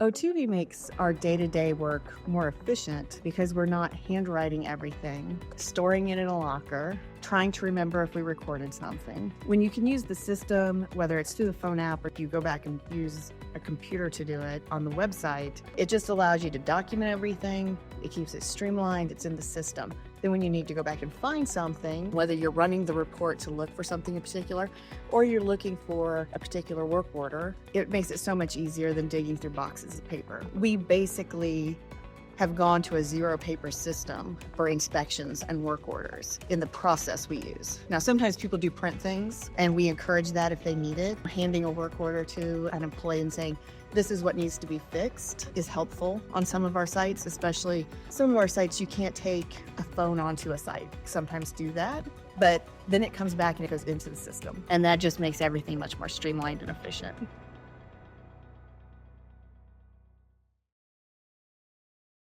Otuvy makes our day-to-day work more efficient because we're not handwriting everything, storing it in a locker, trying to remember if we recorded something. When you can use the system, whether it's through the phone app or if you go back and use a computer to do it on the website, it just allows you to document everything. It keeps it streamlined. It's in the system. Then when you need to go back and find something, whether you're running the report to look for something in particular, or you're looking for a particular work order, it makes it so much easier than digging through boxes of paper. We basically have gone to a zero paper system for inspections and work orders in the process we use. Now, sometimes people do print things, and we encourage that if they need it. Handing a work order to an employee and saying, this is what needs to be fixed is helpful on some of our sites, especially some of our sites you can't take a phone onto a site. Sometimes do that, but then it comes back and it goes into the system. And that just makes everything much more streamlined and efficient.